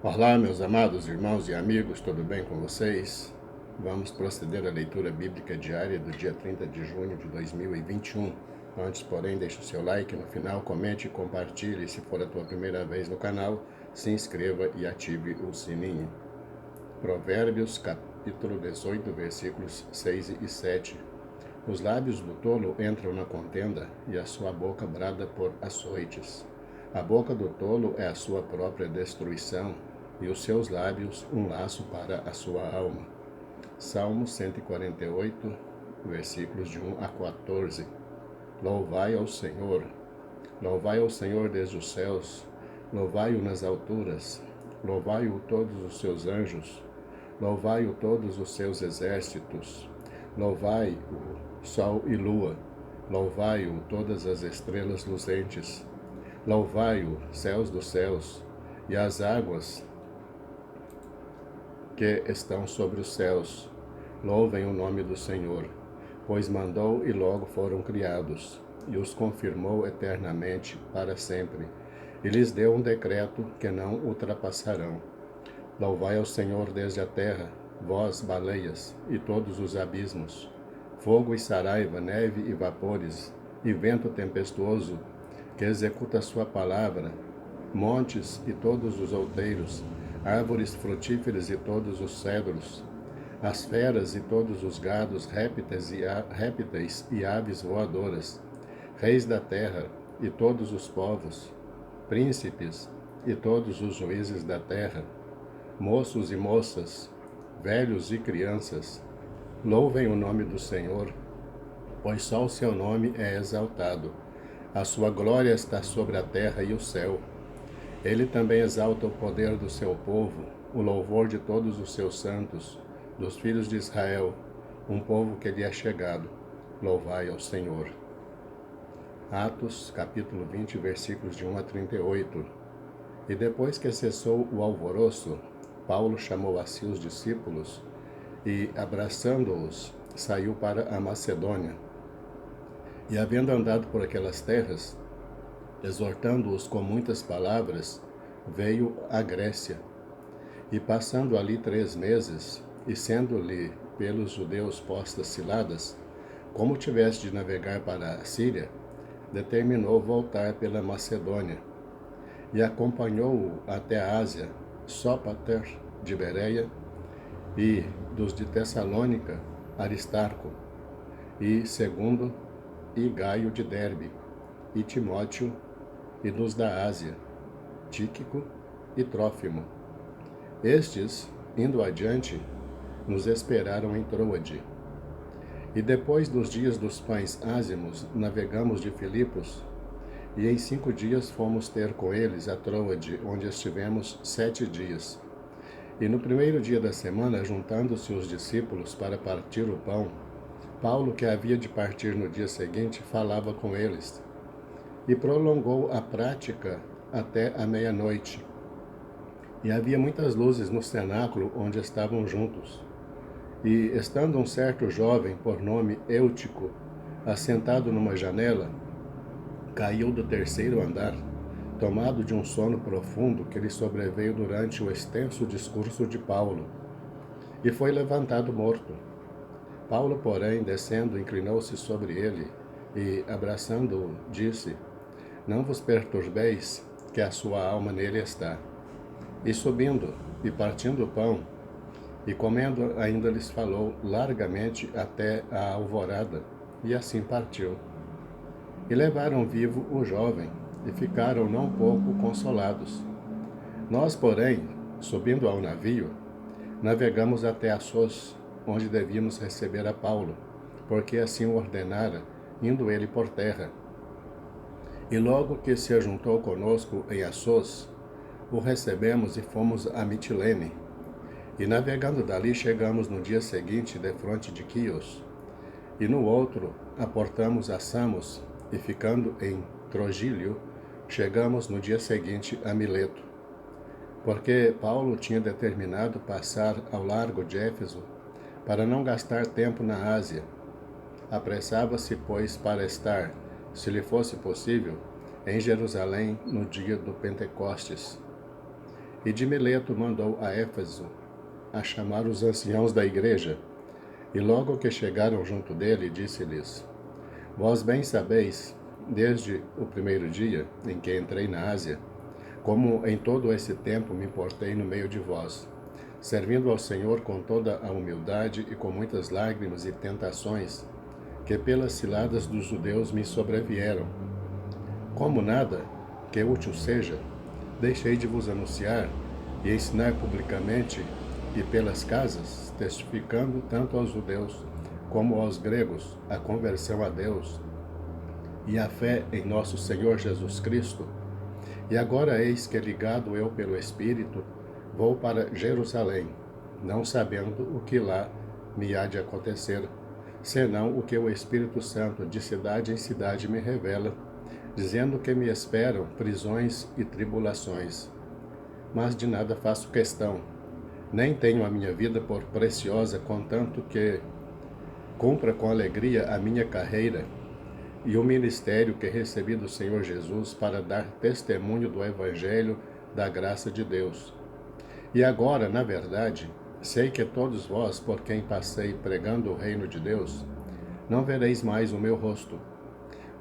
Olá, meus amados irmãos e amigos, tudo bem com vocês? Vamos proceder à leitura bíblica diária do dia 30 de junho de 2021. Antes, porém, deixe o seu like no final, comente e compartilhe. Se for a tua primeira vez no canal, se inscreva e ative o sininho. Provérbios, capítulo 18, versículos 6 e 7. Os lábios do tolo entram na contenda e a sua boca brada por açoites. A boca do tolo é a sua própria destruição e os seus lábios um laço para a sua alma. Salmo 148, versículos de 1 a 14. Louvai ao Senhor desde os céus, louvai-o nas alturas, louvai-o todos os seus anjos, louvai-o todos os seus exércitos, louvai-o sol e lua, louvai-o todas as estrelas luzentes, louvai-o céus dos céus e as águas que estão sobre os céus. Louvem o nome do Senhor, pois mandou e logo foram criados, e os confirmou eternamente para sempre, e lhes deu um decreto que não ultrapassarão. Louvai ao Senhor desde a terra, vós, baleias, e todos os abismos, fogo e saraiva, neve e vapores, e vento tempestuoso, que executa a sua palavra, montes e todos os outeiros, árvores frutíferas e todos os cedros, as feras e todos os gados, répteis e aves voadoras, reis da terra e todos os povos, príncipes e todos os juízes da terra, moços e moças, velhos e crianças, louvem o nome do Senhor, pois só o seu nome é exaltado. A sua glória está sobre a terra e o céu. Ele também exalta o poder do seu povo, o louvor de todos os seus santos, dos filhos de Israel, um povo que lhe é chegado. Louvai ao Senhor. Atos, capítulo 20, versículos de 1 a 38. E depois que cessou o alvoroço, Paulo chamou a si os discípulos e, abraçando-os, saiu para a Macedônia. E, havendo andado por aquelas terras, exortando-os com muitas palavras, veio à Grécia. E passando ali 3 meses, e sendo-lhe pelos judeus postas ciladas, como tivesse de navegar para a Síria, determinou voltar pela Macedônia. E acompanhou-o até a Ásia, Sópater de Bereia, e dos de Tessalônica, Aristarco, e segundo, e Gaio de Derbe, e Timóteo, e dos da Ásia, Tíquico e Trófimo. Estes, indo adiante, nos esperaram em Troade. E depois dos dias dos pães ázimos, navegamos de Filipos, e em 5 dias fomos ter com eles a Troade, onde estivemos 7 dias. E no primeiro dia da semana, juntando-se os discípulos para partir o pão, Paulo, que havia de partir no dia seguinte, falava com eles, e prolongou a prática até a meia-noite. E havia muitas luzes no cenáculo onde estavam juntos. E, estando um certo jovem, por nome Eutico, assentado numa janela, caiu do 3º andar, tomado de um sono profundo que lhe sobreveio durante o extenso discurso de Paulo, e foi levantado morto. Paulo, porém, descendo, inclinou-se sobre ele, e, abraçando-o, disse: Não vos perturbeis, que a sua alma nele está. E subindo, e partindo o pão, e comendo, ainda lhes falou largamente até a alvorada, e assim partiu. E levaram vivo o jovem, e ficaram não pouco consolados. Nós, porém, subindo ao navio, navegamos até Assos, onde devíamos receber a Paulo, porque assim o ordenara, indo ele por terra. E logo que se ajuntou conosco em Assos, o recebemos e fomos a Mitilene. E navegando dali, chegamos no dia seguinte defronte de Quios, e no outro aportamos a Samos, e ficando em Trogílio, chegamos no dia seguinte a Mileto. Porque Paulo tinha determinado passar ao largo de Éfeso, para não gastar tempo na Ásia. Apressava-se, pois, para estar, se lhe fosse possível, em Jerusalém no dia do Pentecostes. E de Mileto mandou a Éfeso a chamar os anciãos da igreja, e logo que chegaram junto dele, disse-lhes: Vós bem sabeis, desde o primeiro dia em que entrei na Ásia, como em todo esse tempo me portei no meio de vós, servindo ao Senhor com toda a humildade e com muitas lágrimas e tentações, que pelas ciladas dos judeus me sobrevieram. Como nada que útil seja, deixei de vos anunciar e ensinar publicamente e pelas casas, testificando tanto aos judeus como aos gregos a conversão a Deus e a fé em nosso Senhor Jesus Cristo. E agora eis que, ligado eu pelo Espírito, vou para Jerusalém, não sabendo o que lá me há de acontecer, senão o que o Espírito Santo de cidade em cidade me revela, dizendo que me esperam prisões e tribulações. Mas de nada faço questão, nem tenho a minha vida por preciosa, contanto que cumpra com alegria a minha carreira e o ministério que recebi do Senhor Jesus para dar testemunho do Evangelho da graça de Deus. E agora, na verdade, sei que todos vós, por quem passei pregando o reino de Deus, não vereis mais o meu rosto.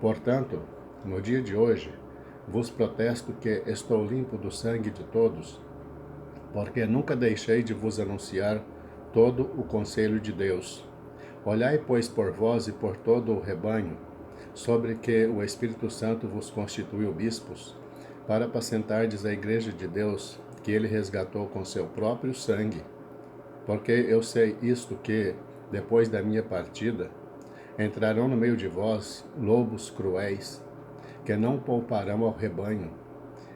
Portanto, no dia de hoje, vos protesto que estou limpo do sangue de todos, porque nunca deixei de vos anunciar todo o conselho de Deus. Olhai, pois, por vós e por todo o rebanho, sobre que o Espírito Santo vos constituiu bispos, para apacentardes a igreja de Deus, que ele resgatou com seu próprio sangue. Porque eu sei isto, que, depois da minha partida, entrarão no meio de vós lobos cruéis, que não pouparão ao rebanho,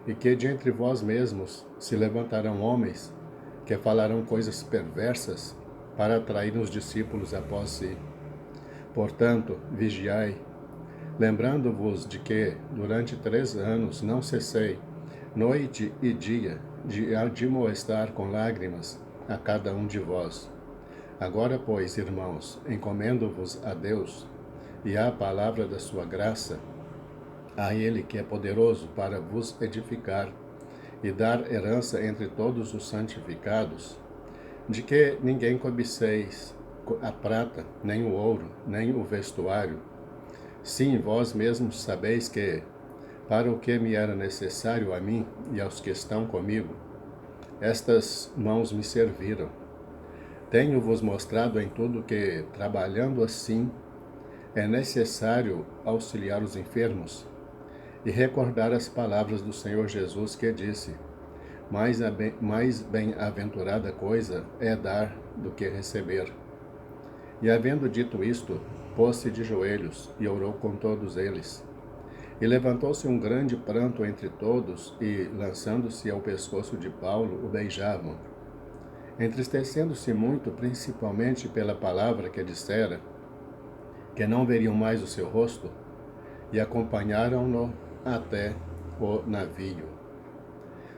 e que de entre vós mesmos se levantarão homens que falarão coisas perversas para atrair os discípulos após si. Portanto, vigiai, lembrando-vos de que, durante 3 anos, não cessei, noite e dia, de admoestar com lágrimas a cada um de vós. Agora, pois, irmãos, encomendo-vos a Deus e à palavra da sua graça, a Ele que é poderoso para vos edificar e dar herança entre todos os santificados, de que ninguém cobiceis a prata, nem o ouro, nem o vestuário. Sim, vós mesmos sabeis que, para o que me era necessário a mim e aos que estão comigo, estas mãos me serviram. Tenho-vos mostrado em tudo que, trabalhando assim, é necessário auxiliar os enfermos e recordar as palavras do Senhor Jesus, que disse: mais bem-aventurada coisa é dar do que receber. E havendo dito isto, pôs-se de joelhos e orou com todos eles. E levantou-se um grande pranto entre todos, e, lançando-se ao pescoço de Paulo, o beijavam. Entristecendo-se muito, principalmente pela palavra que dissera, que não veriam mais o seu rosto, e acompanharam-no até o navio.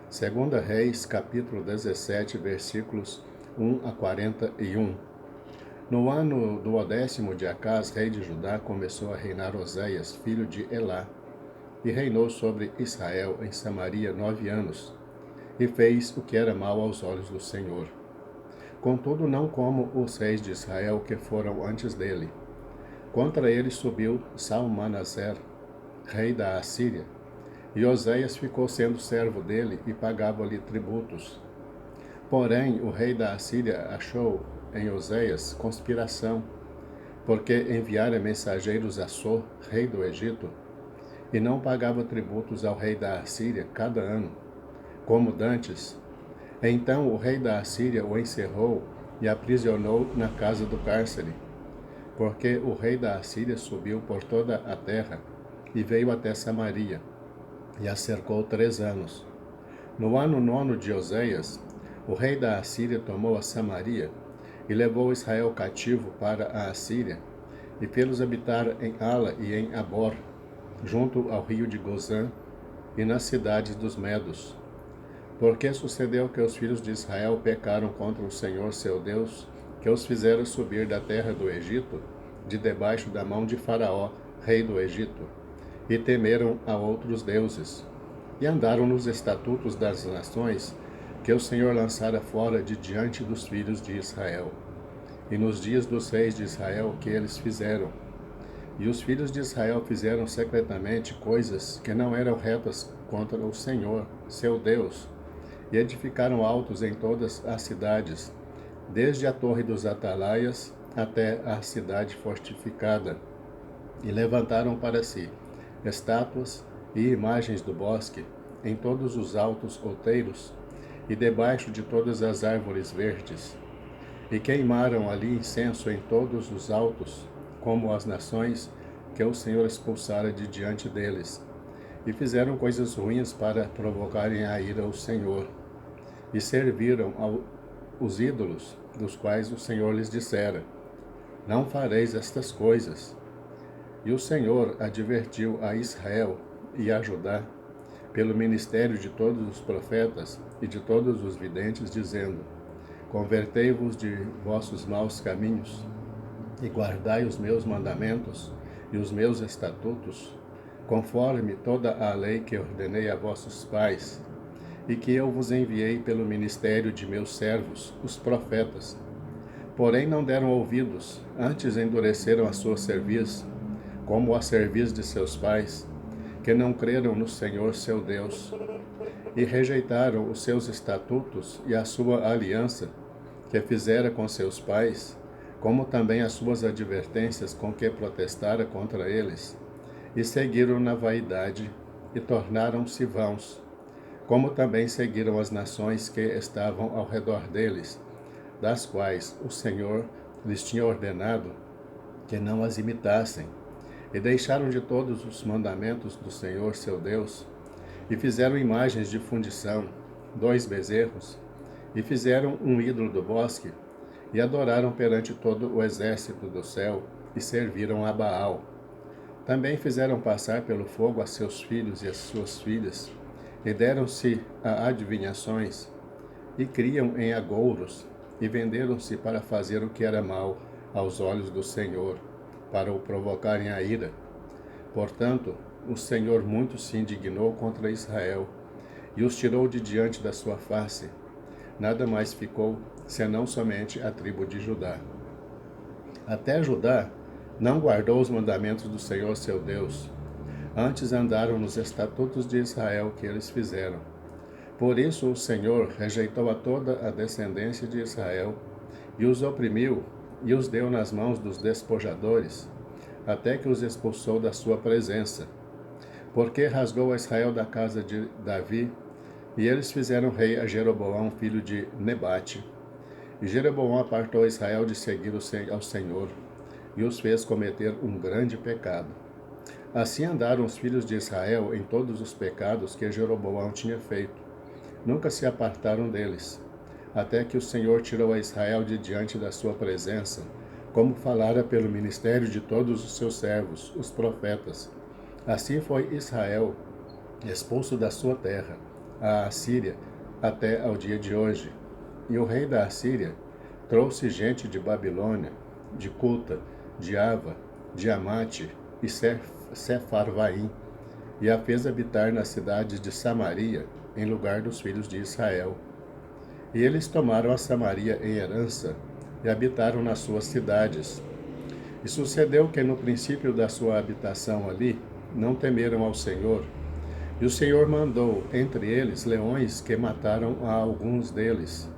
2 Reis, capítulo 17, versículos 1 a 41. No ano do 10º de Acás, rei de Judá, começou a reinar Oséias, filho de Elá, e reinou sobre Israel em Samaria 9 anos, e fez o que era mal aos olhos do Senhor. Contudo, não como os reis de Israel que foram antes dele. Contra ele subiu Salmanaser, rei da Assíria, e Oséias ficou sendo servo dele e pagava-lhe tributos. Porém, o rei da Assíria achou em Oséias conspiração, porque enviara mensageiros a So, rei do Egito, e não pagava tributos ao rei da Assíria cada ano, como dantes. Então o rei da Assíria o encerrou e aprisionou na casa do cárcere, porque o rei da Assíria subiu por toda a terra e veio até Samaria, e a cercou 3 anos. No ano 9º de Oséias, o rei da Assíria tomou a Samaria e levou Israel cativo para a Assíria, e fê-los habitar em Ala e em Abor, junto ao rio de Gozã, e nas cidades dos Medos. Porque sucedeu que os filhos de Israel pecaram contra o Senhor seu Deus, que os fizera subir da terra do Egito, de debaixo da mão de Faraó, rei do Egito, e temeram a outros deuses, e andaram nos estatutos das nações que o Senhor lançara fora de diante dos filhos de Israel, e nos dias dos reis de Israel que eles fizeram. E os filhos de Israel fizeram secretamente coisas que não eram retas contra o Senhor, seu Deus, e edificaram altos em todas as cidades, desde a torre dos atalaias até a cidade fortificada, e levantaram para si estátuas e imagens do bosque em todos os altos outeiros e debaixo de todas as árvores verdes, e queimaram ali incenso em todos os altos, como as nações que o Senhor expulsara de diante deles, e fizeram coisas ruins para provocarem a ira ao Senhor, e serviram os ídolos, dos quais o Senhor lhes dissera: não fareis estas coisas. E o Senhor advertiu a Israel e a Judá, pelo ministério de todos os profetas e de todos os videntes, dizendo: convertei-vos de vossos maus caminhos, e guardai os meus mandamentos e os meus estatutos, conforme toda a lei que ordenei a vossos pais, e que eu vos enviei pelo ministério de meus servos, os profetas. Porém não deram ouvidos, antes endureceram a sua cerviz, como a cerviz de seus pais, que não creram no Senhor seu Deus, e rejeitaram os seus estatutos e a sua aliança, que fizera com seus pais, como também as suas advertências com que protestara contra eles, e seguiram na vaidade, e tornaram-se vãos, como também seguiram as nações que estavam ao redor deles, das quais o Senhor lhes tinha ordenado que não as imitassem, e deixaram de todos os mandamentos do Senhor seu Deus, e fizeram imagens de fundição, 2 bezerros, e fizeram um ídolo do bosque, e adoraram perante todo o exército do céu, e serviram a Baal. Também fizeram passar pelo fogo a seus filhos e as suas filhas, e deram-se a adivinhações, e criam em agouros, e venderam-se para fazer o que era mal aos olhos do Senhor, para o provocarem a ira. Portanto, o Senhor muito se indignou contra Israel, e os tirou de diante da sua face. Nada mais ficou, senão somente a tribo de Judá. Até Judá não guardou os mandamentos do Senhor seu Deus, antes andaram nos estatutos de Israel que eles fizeram. Por isso o Senhor rejeitou a toda a descendência de Israel, e os oprimiu, e os deu nas mãos dos despojadores, até que os expulsou da sua presença. Porque rasgou a Israel da casa de Davi, e eles fizeram rei a Jeroboão, filho de Nebate. E Jeroboão apartou Israel de seguir ao Senhor, e os fez cometer um grande pecado. Assim andaram os filhos de Israel em todos os pecados que Jeroboão tinha feito. Nunca se apartaram deles, até que o Senhor tirou a Israel de diante da sua presença, como falara pelo ministério de todos os seus servos, os profetas. Assim foi Israel expulso da sua terra, a Assíria, até ao dia de hoje. E o rei da Assíria trouxe gente de Babilônia, de Cuta, de Ava, de Amate e Sefarvaim, e a fez habitar nas cidades de Samaria, em lugar dos filhos de Israel. E eles tomaram a Samaria em herança, e habitaram nas suas cidades. E sucedeu que no princípio da sua habitação ali, não temeram ao Senhor, e o Senhor mandou entre eles leões que mataram a alguns deles.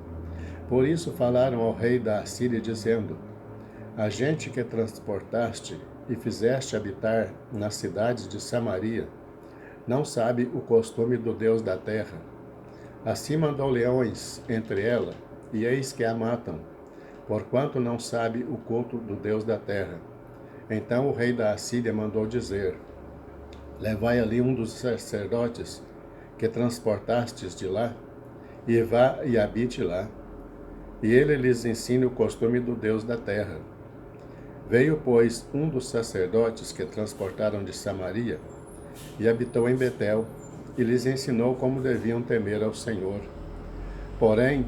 Por isso falaram ao rei da Assíria, dizendo: a gente que transportaste e fizeste habitar nas cidades de Samaria, não sabe o costume do Deus da terra. Assim mandou leões entre ela, e eis que a matam, porquanto não sabe o culto do Deus da terra. Então o rei da Assíria mandou dizer: levai ali um dos sacerdotes que transportastes de lá, e vá e habite lá, e ele lhes ensine o costume do Deus da terra. Veio, pois, um dos sacerdotes que transportaram de Samaria, e habitou em Betel, e lhes ensinou como deviam temer ao Senhor. Porém,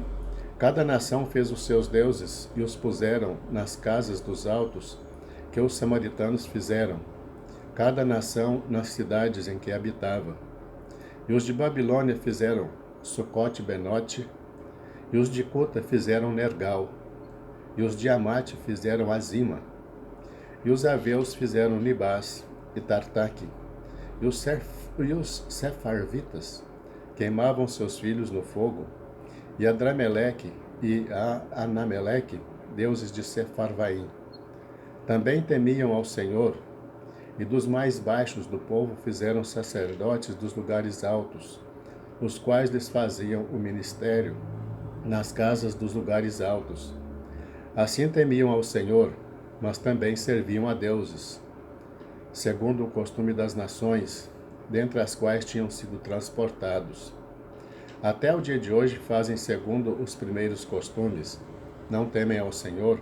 cada nação fez os seus deuses, e os puseram nas casas dos altos, que os samaritanos fizeram. cada nação nas cidades em que habitava. E os de Babilônia fizeram Sucote-Benote, e os de Cuta fizeram Nergal, e os de Amate fizeram Azima, e os aveus fizeram Nibás e Tartaque, e os Sefarvitas queimavam seus filhos no fogo, e Adrameleque e a Anameleque, deuses de Sefarvaim. Também temiam ao Senhor, e dos mais baixos do povo fizeram sacerdotes dos lugares altos, os quais lhes faziam o ministério nas casas dos lugares altos. Assim temiam ao Senhor, mas também serviam a deuses, segundo o costume das nações, dentre as quais tinham sido transportados. Até o dia de hoje fazem segundo os primeiros costumes, não temem ao Senhor,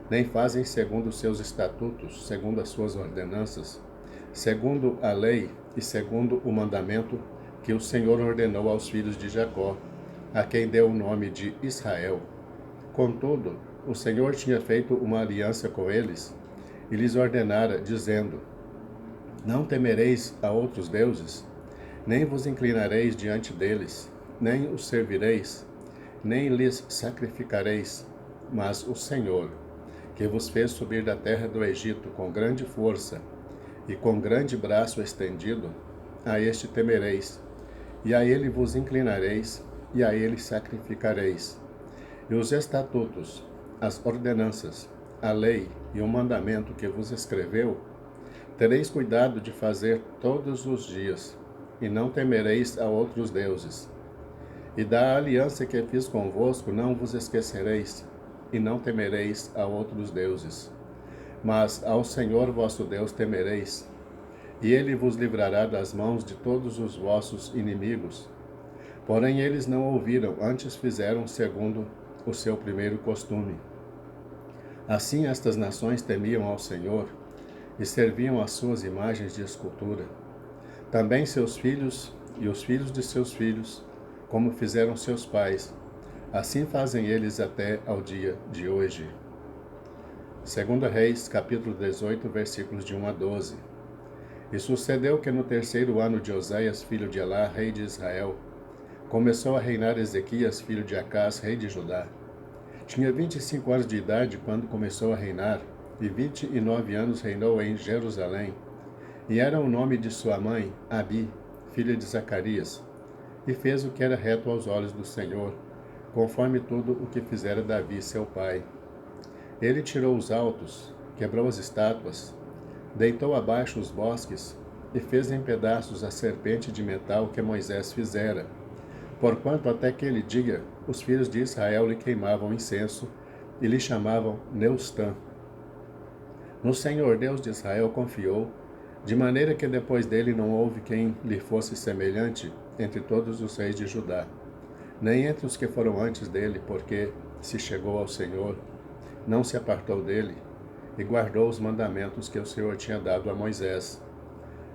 nem fazem segundo os seus estatutos, segundo as suas ordenanças, segundo a lei e segundo o mandamento que o Senhor ordenou aos filhos de Jacó, a quem deu o nome de Israel. Contudo, o Senhor tinha feito uma aliança com eles e lhes ordenara, dizendo: Não temereis a outros deuses, nem vos inclinareis diante deles, nem os servireis, nem lhes sacrificareis, mas o Senhor, que vos fez subir da terra do Egito com grande força e com grande braço estendido, a este temereis, e a ele vos inclinareis, e a ele sacrificareis. E os estatutos, as ordenanças, a lei e o mandamento que vos escreveu, tereis cuidado de fazer todos os dias, e não temereis a outros deuses. E da aliança que fiz convosco não vos esquecereis, e não temereis a outros deuses. Mas ao Senhor vosso Deus temereis, e ele vos livrará das mãos de todos os vossos inimigos. Porém eles não ouviram, antes fizeram segundo o seu primeiro costume. Assim estas nações temiam ao Senhor, e serviam as suas imagens de escultura. Também seus filhos e os filhos de seus filhos, como fizeram seus pais, assim fazem eles até ao dia de hoje. 2 Reis, capítulo 18, versículos de 1 a 12. E sucedeu que no terceiro ano de Oséias, filho de Elá, rei de Israel, começou a reinar Ezequias, filho de Acás, rei de Judá. Tinha 25 anos de idade quando começou a reinar, e 29 anos reinou em Jerusalém. E era o nome de sua mãe, Abi, filha de Zacarias, e fez o que era reto aos olhos do Senhor, conforme tudo o que fizera Davi, seu pai. Ele tirou os altos, quebrou as estátuas, deitou abaixo os bosques, e fez em pedaços a serpente de metal que Moisés fizera. Porquanto até aquele dia os filhos de Israel lhe queimavam incenso, e lhe chamavam Neustã. No Senhor Deus de Israel confiou, de maneira que depois dele não houve quem lhe fosse semelhante entre todos os reis de Judá, nem entre os que foram antes dele, porque se chegou ao Senhor, não se apartou dele, e guardou os mandamentos que o Senhor tinha dado a Moisés.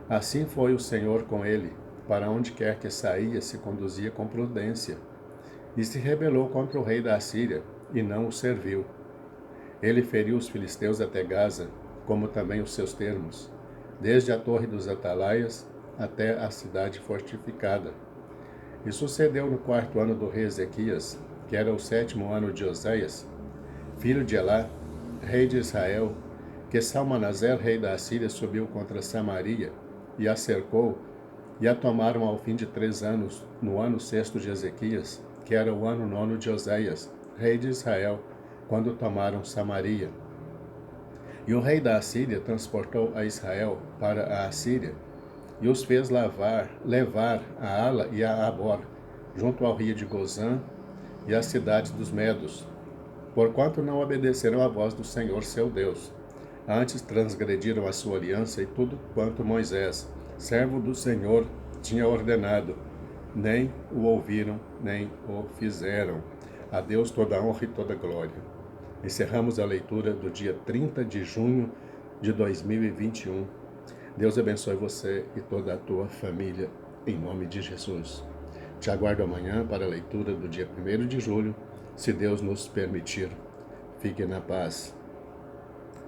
Assim foi o Senhor com ele, para onde quer que saía se conduzia com prudência, e se rebelou contra o rei da Assíria, e não o serviu. Ele feriu os filisteus até Gaza, como também os seus termos, desde a torre dos atalaias até a cidade fortificada. E sucedeu no 4º ano do rei Ezequias, que era o 7º ano de Oséias, filho de Elá, rei de Israel, que Salmanaser, rei da Assíria, subiu contra Samaria, e a cercou, e a tomaram ao fim de 3 anos, no ano 6º de Ezequias, que era o ano 9º de Oséias, rei de Israel, quando tomaram Samaria. E o rei da Assíria transportou a Israel para a Assíria, e os fez levar a Ala e a Abor, junto ao rio de Gozã, e às cidades dos Medos, porquanto não obedeceram à voz do Senhor seu Deus. Antes transgrediram a sua aliança e tudo quanto Moisés, servo do Senhor, tinha ordenado. Nem o ouviram, nem o fizeram. A Deus toda a honra e toda a glória. Encerramos a leitura do dia 30 de junho de 2021. Deus abençoe você e toda a tua família, em nome de Jesus. Te aguardo amanhã para a leitura do dia 1º de julho, se Deus nos permitir. Fique na paz.